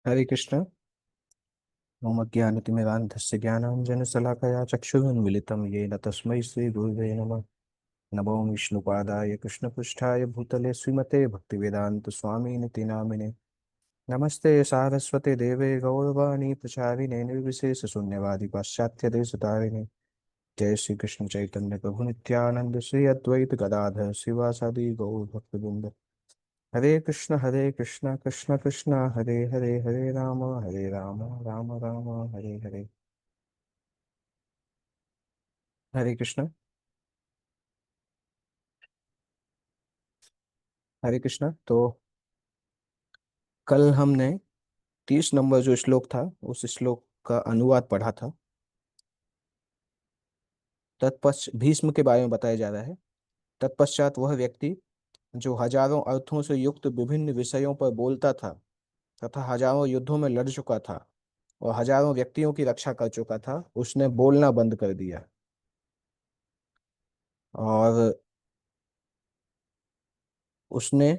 हरे कृष्ण। मम ज्ञानतिमिरान्धस्य ज्ञानाञ्जनशलाकया चक्षुरुन्मिलितं येन तस्मै श्रीगुरुवे नमः। नमो विष्णुपादाय कृष्णपृष्ठाय भूतले श्रीमते भक्तिवेदान्तस्वामिनिति नामिने। नमस्ते सारस्वते देवे गौरवाणी प्रचारिणे निर्विशेषशून्यवादी पाश्चात्यदेशतारिणे। जय श्री कृष्ण चैतन्य प्रभु नित्यानंद श्री अद्वैत गदाधर शिवासादि गौर भक्तवृंद। हरे कृष्ण कृष्ण कृष्ण हरे हरे, हरे राम राम राम हरे हरे। हरे कृष्ण। हरे कृष्ण। तो कल हमने 30 नंबर जो श्लोक था उस श्लोक का अनुवाद पढ़ा था। तत्पश्चात भीष्म के बारे में बताया जा रहा है। तत्पश्चात वह व्यक्ति जो हजारों अर्थों से युक्त विभिन्न विषयों पर बोलता था तथा हजारों युद्धों में लड़ चुका था और हजारों व्यक्तियों की रक्षा कर चुका था, उसने बोलना बंद कर दिया और उसने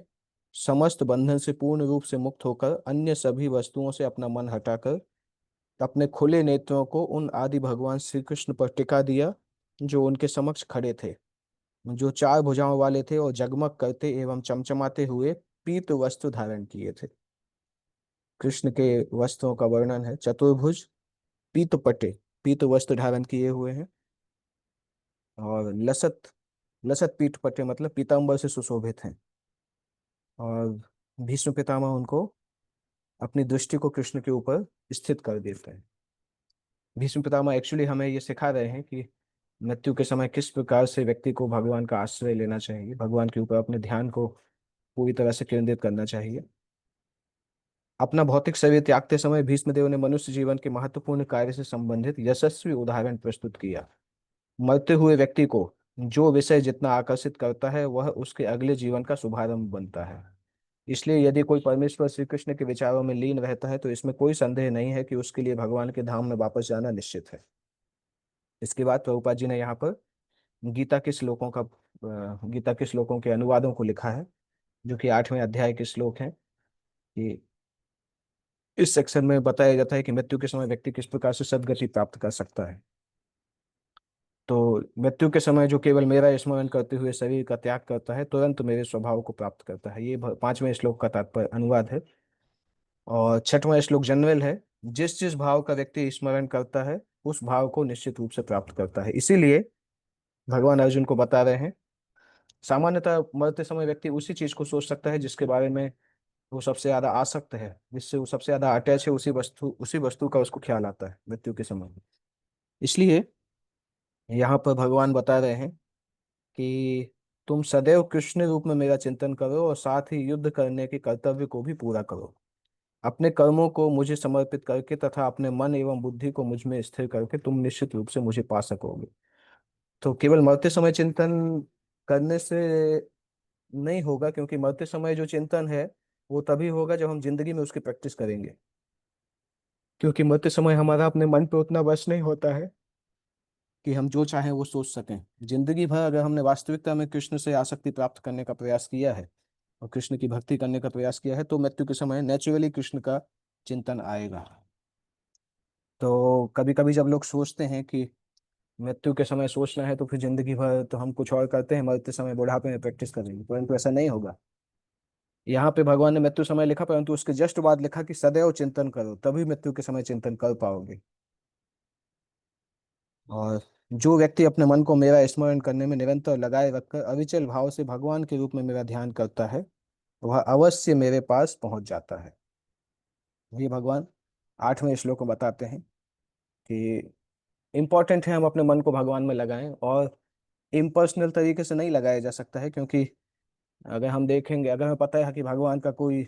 समस्त बंधन से पूर्ण रूप से मुक्त होकर अन्य सभी वस्तुओं से अपना मन हटाकर अपने खुले नेत्रों को उन आदि भगवान श्री कृष्ण पर टिका दिया जो उनके समक्ष खड़े थे, जो चार भुजाओं वाले थे और जगमग करते एवं चमचमाते हुए पीत वस्त्र धारण किए थे। कृष्ण के वस्त्रों का वर्णन है, चतुर्भुज पीत पटे, पीत वस्त्र धारण किए हुए हैं और लसत लसत पीठ पटे मतलब पीतांबर से सुशोभित हैं। और भीष्म पितामह उनको अपनी दृष्टि को कृष्ण के ऊपर स्थित कर देते हैं। भीष्म पितामह एक्चुअली हमें ये सिखा रहे हैं कि मृत्यु के समय किस प्रकार से व्यक्ति को भगवान का आश्रय लेना चाहिए, भगवान के ऊपर अपने ध्यान को पूरी तरह से केंद्रित करना चाहिए। अपना भौतिक शरीर त्यागते समय भीष्मदेव ने मनुष्य जीवन के महत्वपूर्ण कार्य से संबंधित यशस्वी उदाहरण प्रस्तुत किया। मरते हुए व्यक्ति को जो विषय जितना आकर्षित करता है वह उसके अगले जीवन का शुभारंभ बनता है। इसलिए यदि कोई परमेश्वर श्री कृष्ण के विचारों में लीन रहता है तो इसमें कोई संदेह नहीं है कि उसके लिए भगवान के धाम में वापस जाना निश्चित है। इसके बाद प्रभुपाद जी ने यहाँ पर गीता के श्लोकों के अनुवादों को लिखा है, जो कि 8वें अध्याय के श्लोक हैं। कि इस सेक्शन में बताया जाता है कि मृत्यु के समय व्यक्ति किस प्रकार से सद्गति प्राप्त कर सकता है। तो मृत्यु के समय जो केवल मेरा स्मरण करते हुए शरीर का त्याग करता है तुरंत मेरे स्वभाव को प्राप्त करता है, ये 5वें श्लोक का तात्पर्य अनुवाद है। और 6वां श्लोक जनरल है, जिस जिस भाव का व्यक्ति स्मरण करता है उस भाव को निश्चित रूप से प्राप्त करता है। इसीलिए भगवान अर्जुन को बता रहे हैं, सामान्यतः मरते समय व्यक्ति उसी चीज को सोच सकता है जिसके बारे में वो सबसे ज्यादा आसक्त है, जिससे वो सबसे ज्यादा अटैच है, उसी वस्तु का उसको ख्याल आता है मृत्यु के समय। इसलिए यहाँ पर भगवान बता रहे हैं कि तुम सदैव कृष्ण रूप में मेरा चिंतन करो और साथ ही युद्ध करने के कर्तव्य को भी पूरा करो। अपने कर्मों को मुझे समर्पित करके तथा अपने मन एवं बुद्धि को मुझ में स्थिर करके तुम निश्चित रूप से मुझे पा सकोगे। तो केवल मरते समय चिंतन करने से नहीं होगा, क्योंकि मरते समय जो चिंतन है वो तभी होगा जब हम जिंदगी में उसकी प्रैक्टिस करेंगे। क्योंकि मरते समय हमारा अपने मन पे उतना वश नहीं होता है कि हम जो चाहें वो सोच सकें। जिंदगी भर अगर हमने वास्तविकता में कृष्ण से आसक्ति प्राप्त करने का प्रयास किया है और कृष्ण की भक्ति करने का प्रयास किया है तो मृत्यु के समय नेचुरली कृष्ण का चिंतन आएगा। तो कभी कभी जब लोग सोचते हैं कि मृत्यु के समय सोचना है तो फिर जिंदगी भर तो हम कुछ और करते हैं, मरते समय बुढ़ापे में प्रैक्टिस करेंगे, परंतु ऐसा नहीं होगा। यहाँ पे भगवान ने मृत्यु समय लिखा परंतु उसके जस्ट बाद लिखा कि सदैव चिंतन करो, तभी मृत्यु के समय चिंतन कर पाओगे। और जो व्यक्ति अपने मन को मेरा स्मरण करने में निरंतर लगाए रखकर अविचल भाव से भगवान के रूप में मेरा ध्यान करता है वह अवश्य मेरे पास पहुंच जाता है। ये भगवान 8वें श्लोक में बताते हैं कि इम्पोर्टेंट है हम अपने मन को भगवान में लगाएं, और इम्पर्सनल तरीके से नहीं लगाया जा सकता है। क्योंकि अगर हम देखेंगे, अगर हमें पता है कि भगवान का कोई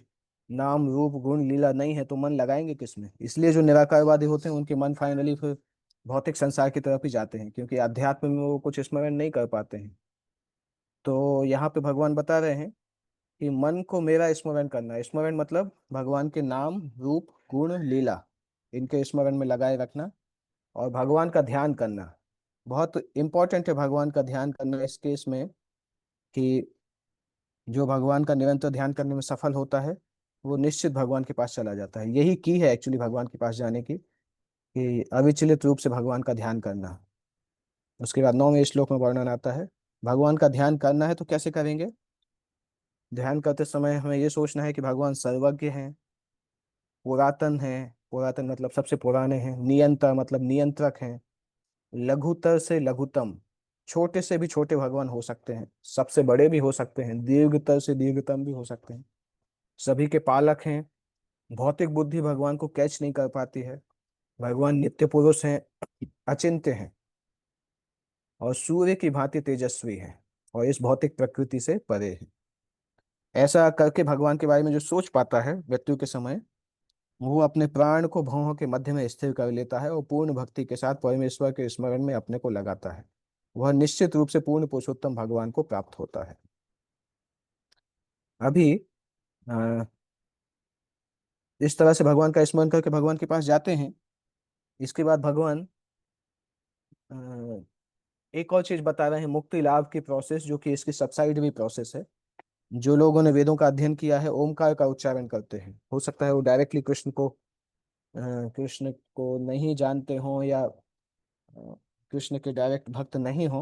नाम रूप गुण लीला नहीं है तो मन लगाएंगे किसमें। इसलिए जो निराकारवादी होते हैं उनके मन फाइनली फिर भौतिक संसार की तरफ ही जाते हैं, क्योंकि अध्यात्म में वो कुछ स्मरण नहीं कर पाते हैं। तो यहाँ पे भगवान बता रहे हैं कि मन को मेरा स्मरण करना, स्मरण मतलब भगवान के नाम रूप गुण लीला इनके स्मरण में लगाए रखना और भगवान का ध्यान करना। बहुत इंपॉर्टेंट है भगवान का ध्यान करना इस केस में, कि जो भगवान का निरंतर ध्यान करने में सफल होता है वो निश्चित भगवान के पास चला जाता है। यही की है एक्चुअली भगवान के पास जाने की, कि अविचलित रूप से भगवान का ध्यान करना। उसके बाद 9वें श्लोक में वर्णन आता है, भगवान का ध्यान करना है तो कैसे करेंगे। ध्यान करते समय हमें ये सोचना है कि भगवान सर्वज्ञ हैं, पुरातन हैं, पुरातन मतलब सबसे पुराने हैं, नियंता मतलब नियंत्रक हैं, लघुतर से लघुतम, छोटे से भी छोटे भगवान हो सकते हैं, सबसे बड़े भी हो सकते हैं, दीर्घतर से दीर्घतम भी हो सकते हैं, सभी के पालक हैं। भौतिक बुद्धि भगवान को कैच नहीं कर पाती है। भगवान नित्य पुरुष हैं, अचिंत्य हैं, और सूर्य की भांति तेजस्वी है, और इस भौतिक प्रकृति से परे है। ऐसा करके भगवान के बारे में जो सोच पाता है मृत्यु के समय, वो अपने प्राण को भौहों के मध्य में स्थिर कर लेता है और पूर्ण भक्ति के साथ परमेश्वर के स्मरण में अपने को लगाता है। वह निश्चित रूप से पूर्ण पुरुषोत्तम भगवान को प्राप्त होता है। अभी अ, इस तरह से भगवान का स्मरण करके भगवान के पास जाते हैं। इसके बाद भगवान अ, एक और चीज बता रहे हैं, मुक्ति लाभ की प्रोसेस, जो कि इसकी सबसाइड भी प्रोसेस है। जो लोगों ने वेदों का अध्ययन किया है ओमकार का उच्चारण करते हैं। हो सकता है वो डायरेक्टली कृष्ण को नहीं जानते हो, या कृष्ण के डायरेक्ट भक्त नहीं हो,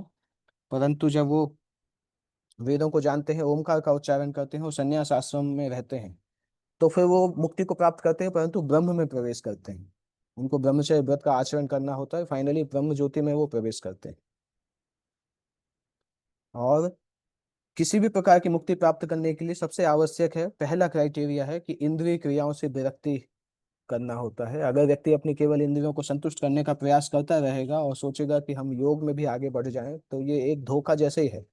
परंतु जब वो वेदों को जानते हैं, ओमकार का उच्चारण करते हैं और संन्यास आश्रम में रहते हैं, तो फिर वो मुक्ति को प्राप्त करते हैं, परंतु ब्रह्म में प्रवेश करते हैं। उनको ब्रह्मचर्य व्रत का आचरण करना होता है, फाइनली ब्रह्म ज्योति में वो प्रवेश करते हैं। और किसी भी प्रकार की मुक्ति प्राप्त करने के लिए सबसे आवश्यक है, पहला क्राइटेरिया है कि इंद्रिय क्रियाओं से विरक्ति करना होता है। अगर व्यक्ति अपनी केवल इंद्रियों को संतुष्ट करने का प्रयास करता रहेगा और सोचेगा कि हम योग में भी आगे बढ़ जाएं, तो ये एक धोखा जैसे ही है।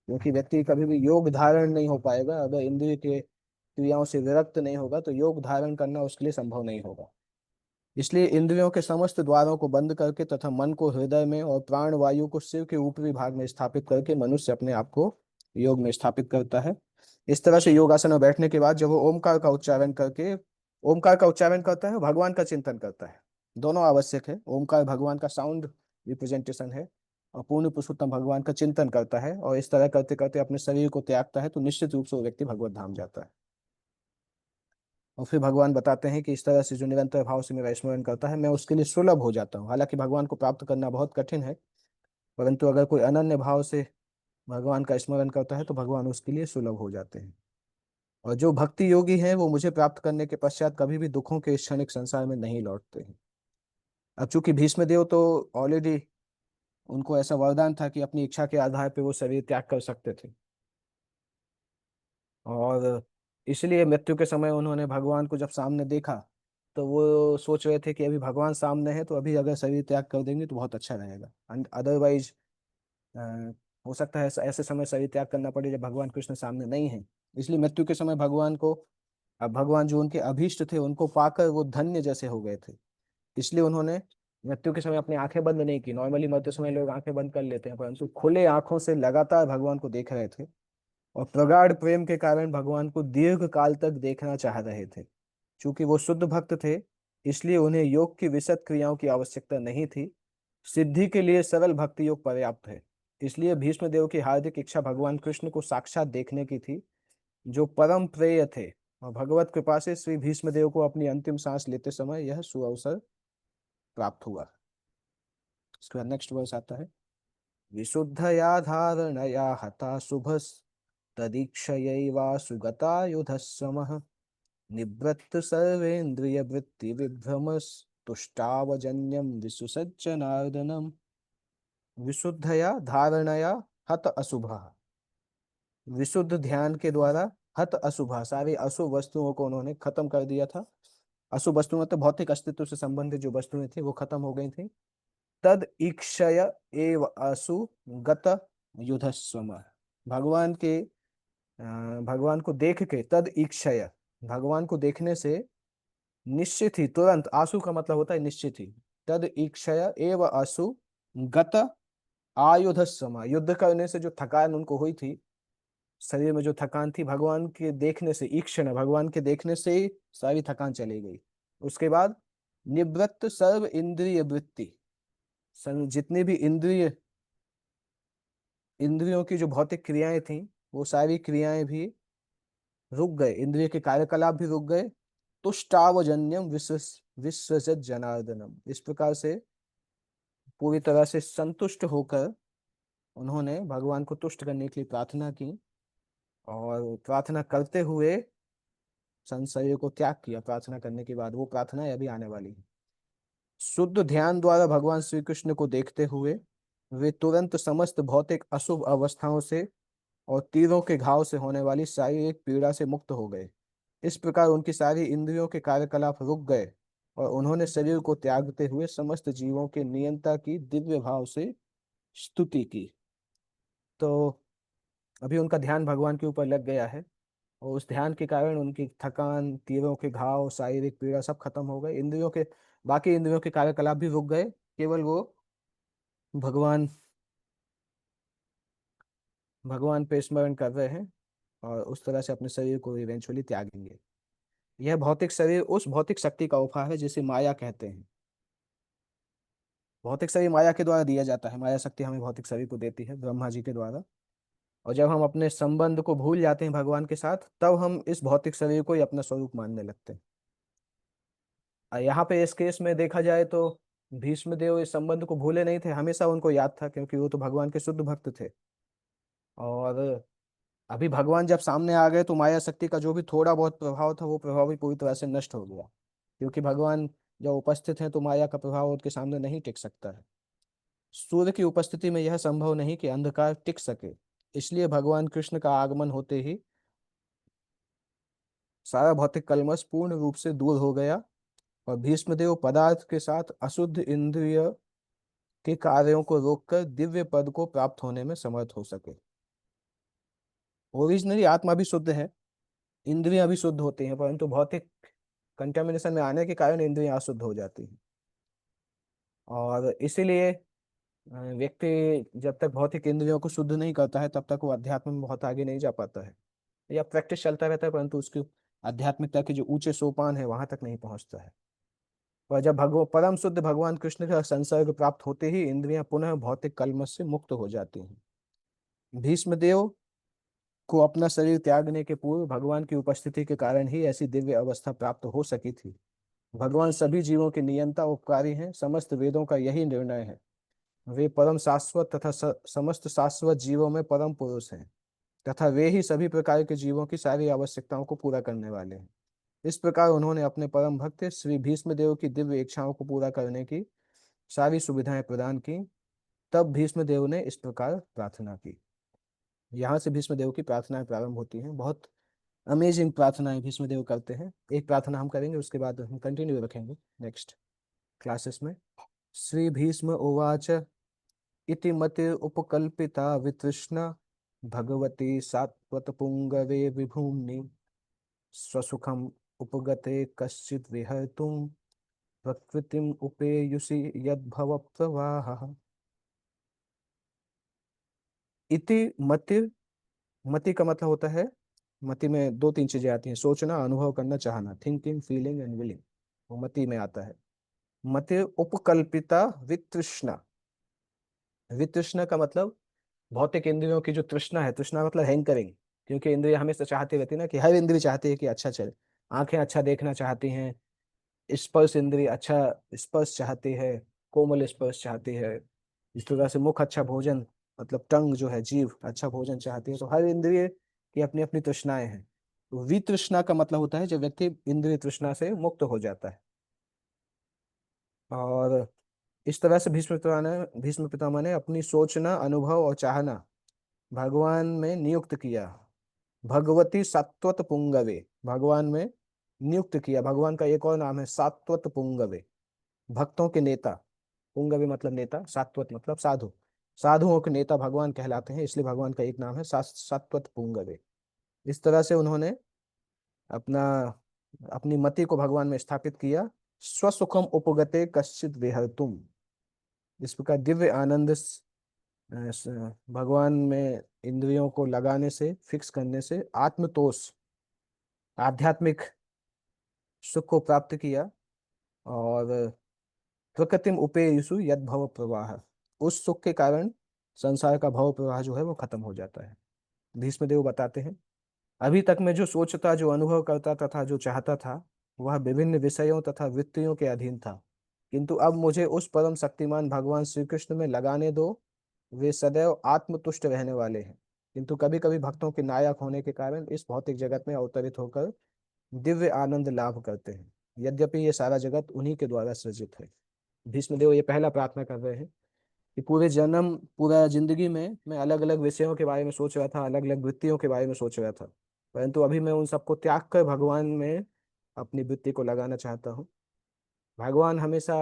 क्योंकि व्यक्ति कभी भी योग धारण नहीं हो पाएगा, अगर इंद्रिय के क्रियाओं से विरक्त नहीं होगा तो योग धारण करना उसके लिए संभव नहीं होगा। इसलिए इंद्रियों के समस्त द्वारों को बंद करके तथा मन को हृदय में और प्राण वायु को सिर के ऊपरी भाग में स्थापित करके मनुष्य अपने आप को योग में स्थापित करता है। इस तरह से योगासन में बैठने के बाद जब वो ओमकार का उच्चारण करता है, भगवान का चिंतन करता है। दोनों आवश्यक है, ओमकार भगवान का साउंड रिप्रेजेंटेशन है, और पूर्ण पुरुषोत्तम भगवान का चिंतन करता है, और इस तरह करते करते अपने शरीर को त्यागता है, तो निश्चित रूप से वो व्यक्ति भगवत धाम जाता है। और फिर भगवान बताते हैं कि इस तरह से जो निरंतर भाव से मेरा स्मरण करता है, मैं उसके लिए सुलभ हो जाता हूँ। हालांकि भगवान को प्राप्त करना बहुत कठिन है, परंतु अगर कोई अनन्य भाव से भगवान का स्मरण करता है तो भगवान उसके लिए सुलभ हो जाते हैं। और जो भक्ति योगी हैं वो मुझे प्राप्त करने के पश्चात कभी भी दुखों के इस क्षणिक संसार में नहीं लौटते हैं। अब चूंकि भीष्म देव तो ऑलरेडी, उनको ऐसा वरदान था कि अपनी इच्छा के आधार पर वो शरीर त्याग कर सकते थे, और इसलिए मृत्यु के समय उन्होंने भगवान को जब सामने देखा, तो वो सोच रहे थे कि अभी भगवान सामने है तो अभी अगर शरीर त्याग कर देंगे तो बहुत अच्छा रहेगा, एंड अदरवाइज हो सकता है ऐसे समय शरीर त्याग करना पड़े जब भगवान कृष्ण सामने नहीं है। इसलिए मृत्यु के समय भगवान को, अब भगवान जो उनके अभीष्ट थे उनको पाकर वो धन्य जैसे हो गए थे। इसलिए उन्होंने मृत्यु के समय अपनी आंखें बंद नहीं की। नॉर्मली मरते समय लोग आंखें बंद कर लेते हैं, परंतु खुले आंखों से लगातार भगवान को देख रहे थे, और प्रगाढ़ प्रेम के कारण भगवान को दीर्घ काल तक देखना चाह रहे थे। चूंकि वो शुद्ध भक्त थे, इसलिए उन्हें योग की विशद क्रियाओं की आवश्यकता नहीं थी। सिद्धि के लिए सरल भक्ति योग पर्याप्त है। इसलिए भीष्म देव की हार्दिक इच्छा भगवान कृष्ण को साक्षात देखने की थी, जो परम प्रेय थे। और भगवत कृपा से श्री भीष्म देव को अपनी अंतिम सांस लेते समय यह सुअवसर प्राप्त हुआ। इसके बाद नेक्स्ट वर्स आता है, विशुद्धया धारणया हता शुभस तदीक्षयैवा सुगता युधस्समः निवृत्त सर्वेन्द्रिय वृत्ति विभ्रमस तुष्टावजन्यम विसुसज्जनार्दनम। विशुद्धया धारणया हत अशुभः, विशुद्ध ध्यान के द्वारा हत अशुभः, सारी अशुभ वस्तुओं को उन्होंने खत्म कर दिया था। अशुभ वस्तुओं मतलब भौतिक अस्तित्व से संबंधित जो वस्तुएं थी वो खत्म हो गई थी। तद ईक्षय एव असु गत युधस्वम, भगवान के भगवान को देख के, तद ईक्षय भगवान को देखने से निश्चित ही, तुरंत, आंसू का मतलब होता है निश्चित ही, तद ईक्षय एव आंसू गत आयुध समय, युद्ध करने से जो थकान उनको हुई थी, शरीर में जो थकान थी, भगवान के देखने से, ईक्षण भगवान के देखने से ही सारी थकान चली गई। उसके बाद निवृत्त सर्व इंद्रिय वृत्ति, जितनी भी इंद्रियों की जो भौतिक क्रियाएं थी, वो सारी क्रियाएं भी रुक गए, इंद्रिय के कार्यकलाप भी रुक गए। तुष्टावजन्यम विसृजत जनार्दनम, इस प्रकार से पूरी तरह से संतुष्ट होकर उन्होंने भगवान को तुष्ट करने के लिए प्रार्थना की, और प्रार्थना करते हुए संशय को त्याग किया। प्रार्थना करने के बाद वो प्रार्थना अभी आने वाली है। शुद्ध ध्यान द्वारा भगवान श्री कृष्ण को देखते हुए वे तुरंत समस्त भौतिक अशुभ अवस्थाओं से और तीरों के घाव से होने वाली शारीरिक पीड़ा से मुक्त हो गए। इस प्रकार उनकी सारी इंद्रियों के कार्यकलाप रुक गए और उन्होंने शरीर को त्यागते हुए समस्त जीवों के नियंता की दिव्य भाव से स्तुति की। तो अभी उनका ध्यान भगवान के ऊपर लग गया है, और उस ध्यान के कारण उनकी थकान, तीरों के घाव, शारीरिक पीड़ा सब खत्म हो गए। इंद्रियों के बाकी इंद्रियों के कार्यकलाप भी रुक गए, केवल वो भगवान भगवान पे स्मरण कर रहे हैं, और उस तरह से अपने शरीर को इवेंचुअली त्यागेंगे। यह भौतिक शरीर उस भौतिक शक्ति का उपहार है जिसे माया कहते हैं। भौतिक शरीर माया के द्वारा दिया जाता है, माया शक्ति हमें भौतिक शरीर को देती है ब्रह्मा जी के द्वारा। और जब हम अपने संबंध को भूल जाते हैं भगवान के साथ, तब हम इस भौतिक शरीर को ही अपना स्वरूप मानने लगते हैं। यहाँ पे इस केस में देखा जाए तो भीष्म देव इस संबंध को भूले नहीं थे, हमेशा उनको याद था, क्योंकि वो तो भगवान के शुद्ध भक्त थे। और अभी भगवान जब सामने आ गए तो माया शक्ति का जो भी थोड़ा बहुत प्रभाव था, वो प्रभाव भी पूरी तरह से नष्ट हो गया, क्योंकि भगवान जब उपस्थित हैं तो माया का प्रभाव उनके सामने नहीं टिक सकता है। सूर्य की उपस्थिति में यह संभव नहीं कि अंधकार टिक सके, इसलिए भगवान कृष्ण का आगमन होते ही सारा भौतिक कलमश पूर्ण रूप से दूर हो गया, और भीष्मदेव पदार्थ के साथ अशुद्ध इंद्रिय के कार्यों को रोककर दिव्य पद को प्राप्त होने में समर्थ हो सके। ओरिजिनली आत्मा भी शुद्ध है, इंद्रियां भी शुद्ध होती हैं, परंतु भौतिक कंटेमिनेशन में आने के कारण इंद्रियां अशुद्ध हो जाती हैं। और इसीलिए व्यक्ति जब तक भौतिक इंद्रियों को शुद्ध नहीं करता है, तब तक वो अध्यात्म में बहुत आगे नहीं जा पाता है। या प्रैक्टिस चलता रहता है, परंतु उसकी आध्यात्मिकता के जो ऊंचे सोपान है वहां तक नहीं पहुंचता है। और जब परम शुद्ध भगवान कृष्ण का संसर्ग प्राप्त होते ही इंद्रियां पुनः भौतिक कलमश से मुक्त हो जाती हैं। भीष्मदेव को अपना शरीर त्यागने के पूर्व भगवान की उपस्थिति के कारण ही ऐसी दिव्य अवस्था प्राप्त हो सकी थी। भगवान सभी जीवों के नियंता उपकारी हैं, समस्त वेदों का यही निर्णय है। वे परम शाश्वत तथा समस्त शाश्वत जीवों में परम पुरुष हैं, तथा वे ही सभी प्रकार के जीवों की सारी आवश्यकताओं को पूरा करने वाले हैं। इस प्रकार उन्होंने अपने परम भक्त श्री भीष्मदेव की दिव्य इच्छाओं को पूरा करने की सारी सुविधाएं प्रदान की। तब भीष्मदेव ने इस प्रकार प्रार्थना की। यहाँ से भीष्मदेव की प्रार्थनाएं प्रारंभ होती हैं। बहुत अमेजिंग प्रार्थनाएं भीष्मदेव करते हैं। एक प्रार्थना हम करेंगे, उसके बाद हम कंटिन्यू रखेंगे नेक्स्ट क्लासेस में। श्री भीष्म उवाच इति मति उपकल्पिता वितृष्णा भगवती सात्वतपुंगवे विभूम्नि स्वसुखम उपगते कश्चित् विहर्तुं प्रकृतिम उपेयुषि यद्भव प्रवाहः। इति मति, मति का मतलब होता है, मति में दो तीन चीजें आती हैं, सोचना, अनुभव करना, चाहना, थिंकिंग, फीलिंग एंड विलिंग, वो मति में आता है। मति उपकल्पिता वितृष्णा, वितृष्णा का मतलब भौतिक इंद्रियों की जो तृष्णा है, तृष्णा मतलब हैंकरिंग, क्योंकि इंद्रिय हमेशा चाहती रहती है ना, कि हर इंद्रिय चाहती है कि अच्छा चले। आंखें अच्छा देखना चाहती हैं, स्पर्श इंद्रिय अच्छा स्पर्श चाहती है, कोमल स्पर्श चाहती है। इस तरह से मुख अच्छा भोजन, मतलब टंग जो है, जीव अच्छा भोजन चाहती है। तो हर इंद्रिय की अपनी अपनी तृष्णाएं हैं। तो वितृष्णा का मतलब होता है जब व्यक्ति इंद्रिय तृष्णा से मुक्त हो जाता है। और इस तरह से भीष्म पितामह ने अपनी सोचना, अनुभव और चाहना भगवान में नियुक्त किया। भगवती सात्वत पुंगवे, भगवान में नियुक्त किया। भगवान का एक और नाम है सात्वत पुंगवे, भक्तों के नेता। पुंगवे मतलब नेता, सात्वत मतलब साधु, साधुओं के नेता भगवान कहलाते हैं, इसलिए भगवान का एक नाम है सात्वत पुंगवे। इस तरह से उन्होंने अपना अपनी मति को भगवान में स्थापित किया। स्वसुखम उपगते कश्चित विहर्तुम, इस प्रकार दिव्य आनंद भगवान में इंद्रियों को लगाने से, फिक्स करने से आत्मतोष, आध्यात्मिक सुख को प्राप्त किया। और प्रकृतिम उपेयसु यद भव प्रवाह, उस सुख के कारण संसार का भव प्रवाह जो है वो खत्म हो जाता है। भीष्मदेव बताते हैं अभी तक मैं जो सोचता, जो अनुभव करता तथा जो चाहता था, वह विभिन्न विषयों तथा वृत्तियों के अधीन था। किंतु अब मुझे उस परम शक्तिमान भगवान श्री कृष्ण में लगाने दो। वे सदैव आत्मतुष्ट रहने वाले हैं, किंतु कभी कभी भक्तों के नायक होने के कारण इस भौतिक जगत में अवतरित होकर दिव्य आनंद लाभ करते हैं। यद्यपि ये सारा जगत उन्हीं के द्वारा सृजित है। भीष्मदेव ये पहला प्रार्थना कर रहे हैं कि पूरे जन्म, पूरा जिंदगी में मैं अलग अलग विषयों के बारे में सोच रहा था, अलग अलग वृत्तियों के बारे में सोच रहा था, परंतु अभी मैं उन सबको त्याग कर भगवान में अपनी वृत्ति को लगाना चाहता हूँ। भगवान हमेशा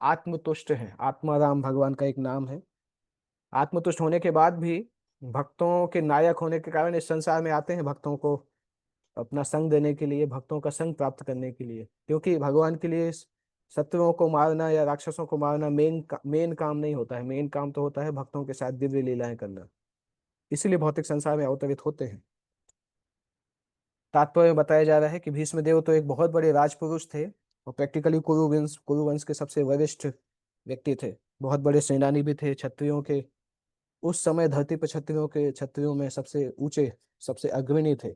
आत्मतुष्ट है। आत्माराम भगवान का एक नाम है। आत्मतुष्ट होने के बाद भी भक्तों के नायक होने के कारण इस संसार में आते हैं, भक्तों को अपना संग देने के लिए, भक्तों का संग प्राप्त करने के लिए। क्योंकि भगवान के लिए शत्रुओं को मारना या राक्षसों को मारना मेन काम नहीं होता है। मेन काम तो होता है भक्तों के साथ दिव्य लीलाएं करना। इसीलिए भौतिक संसार में अवतरित होते हैं। तात्पर्य में बताया जा रहा है कि भीष्म देव तो एक बहुत बड़े राजपुरुष थे और प्रैक्टिकली कुरुवंश के सबसे वरिष्ठ व्यक्ति थे। बहुत बड़े सेनानी भी थे क्षत्रियों के। उस समय धरती पर क्षत्रियों में सबसे ऊंचे, सबसे अग्रणी थे।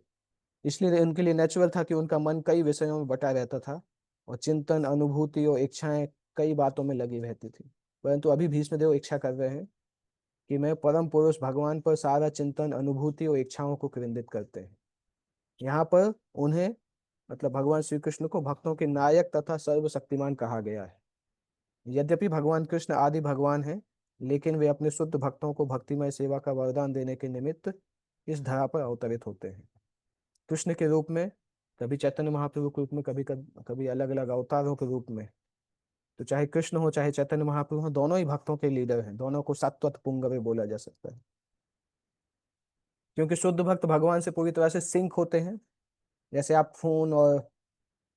इसलिए उनके लिए नेचुरल था कि उनका मन कई विषयों में बटा रहता था और चिंतन, अनुभूति और इच्छाएं कई बातों में लगी रहती थी। परंतु अभी भीष्मदेव इच्छा कर रहे हैं कि मैं परम पुरुष भगवान पर सारा चिंतन, अनुभूति और इच्छाओं को केंद्रित करते हैं। यहाँ पर उन्हें, मतलब भगवान श्री कृष्ण को, भक्तों के नायक तथा सर्वशक्तिमान कहा गया है। यद्यपि भगवान कृष्ण आदि भगवान हैं, लेकिन वे अपने शुद्ध भक्तों को भक्तिमय सेवा का वरदान देने के निमित्त इस धरा पर अवतरित होते हैं। कृष्ण के रूप में, कभी चैतन्य महाप्रभु के रूप में, कभी कभी अलग अलग अवतारों के रूप में। तो चाहे कृष्ण हो चाहे चैतन्य महाप्रभु हो, दोनों ही भक्तों के लीडर हैं। दोनों को सात्वत पुंगवे बोला जा सकता है, क्योंकि शुद्ध भक्त भगवान से पूरी तरह से सिंक होते हैं। जैसे आप फोन और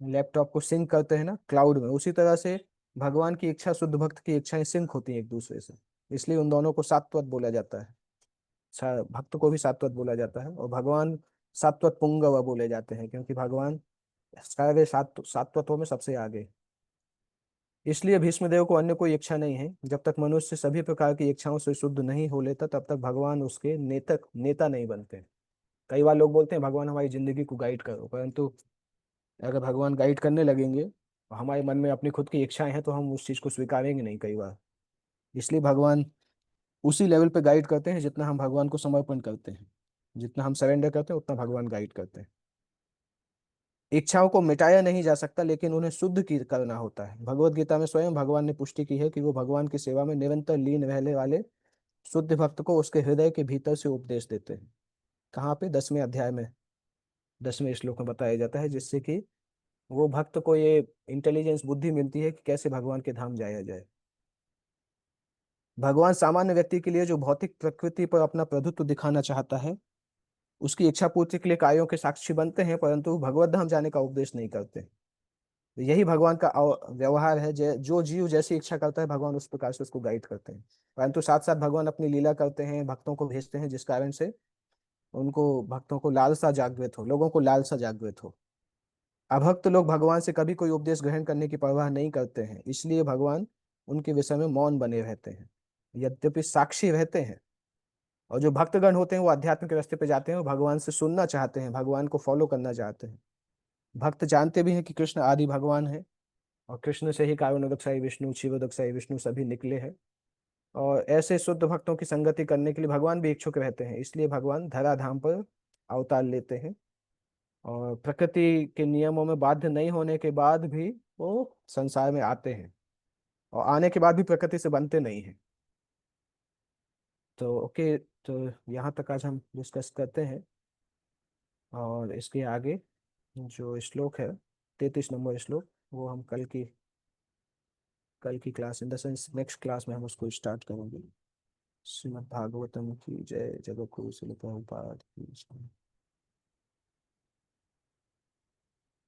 लैपटॉप को सिंक करते हैं ना क्लाउड में, उसी तरह से भगवान की इच्छा, शुद्ध भक्त की इच्छाएं सिंक होती हैं एक दूसरे से। इसलिए उन दोनों को सात्वत बोला जाता है। भक्त को भी सात्वत बोला जाता है, और भगवान सात्वत पुंगव बोले जाते हैं, क्योंकि भगवान सारे सात्वतों में सबसे आगे। इसलिए भीष्मदेव को अन्य कोई इच्छा नहीं है। जब तक मनुष्य सभी प्रकार की इच्छाओं से शुद्ध नहीं हो लेता, तब तक भगवान उसके नेता नहीं बनते। कई बार लोग बोलते हैं भगवान हमारी जिंदगी को गाइड करो, परंतु अगर भगवान गाइड करने लगेंगे और हमारे मन में अपनी खुद की इच्छाएं हैं, तो हम उस चीज को स्वीकारेंगे नहीं कई बार। इसलिए भगवान उसी लेवल पे गाइड करते हैं जितना हम भगवान को समर्पण करते हैं। जितना हम सरेंडर करते हैं उतना भगवान गाइड करते हैं। इच्छाओं को मिटाया नहीं जा सकता, लेकिन उन्हें शुद्ध की करना होता है। भगवत गीता में स्वयं भगवान ने पुष्टि की है कि वो भगवान की सेवा में निरंतर लीन रहने वाले शुद्ध भक्त को उसके हृदय के भीतर से उपदेश देते हैं। कहाँ पे? 10वें अध्याय में, 10वें श्लोक में बताया जाता है, जिससे कि वो भक्त को ये इंटेलिजेंस, बुद्धि मिलती है कि कैसे भगवान के धाम जाया जाए। भगवान सामान्य व्यक्ति के लिए जो भौतिक प्रकृति पर अपना प्रभुत्व दिखाना चाहता है, उसकी इच्छा पूर्ति के लिए कार्यों के साक्षी बनते हैं, परंतु भगवत धाम जाने का उपदेश नहीं करते। तो यही भगवान का व्यवहार है। जो जीव जैसी इच्छा करता है, भगवान उस प्रकार से उसको गाइड करते हैं। परंतु साथ साथ भगवान अपनी लीला करते हैं, भक्तों को भेजते हैं, जिस कारण से उनको, भक्तों को लालसा जागृत हो, लोगों को लालसा जागृत हो। अभक्त लोग भगवान से कभी कोई उपदेश ग्रहण करने की परवाह नहीं करते हैं, इसलिए भगवान उनके विषय में मौन बने रहते हैं, यद्यपि साक्षी रहते हैं। और जो भक्तगण होते हैं वो आध्यात्म के रास्ते पे जाते हैं, वो भगवान से सुनना चाहते हैं, भगवान को फॉलो करना चाहते हैं। भक्त जानते भी हैं कि कृष्ण आदि भगवान है, और कृष्ण से ही कारुण्यदक्षाई विष्णु, क्षीरोदक्षाई विष्णु सभी निकले हैं। और ऐसे शुद्ध भक्तों की संगति करने के लिए भगवान भी इच्छुक रहते हैं। इसलिए भगवान धराधाम पर अवतार लेते हैं, और प्रकृति के नियमों में बाध्य नहीं होने के बाद भी वो संसार में आते हैं, और आने के बाद भी प्रकृति से बनते नहीं हैं। तो ओके, तो यहाँ तक आज हम डिस्कस करते हैं, और इसके आगे जो श्लोक है, 33 नंबर श्लोक, वो हम कल की class, in the sense next class में हम उसको स्टार्ट करेंगे। श्रीमद् भागवतम की जय। जगत गुरु श्रील प्रभुपाद की जय।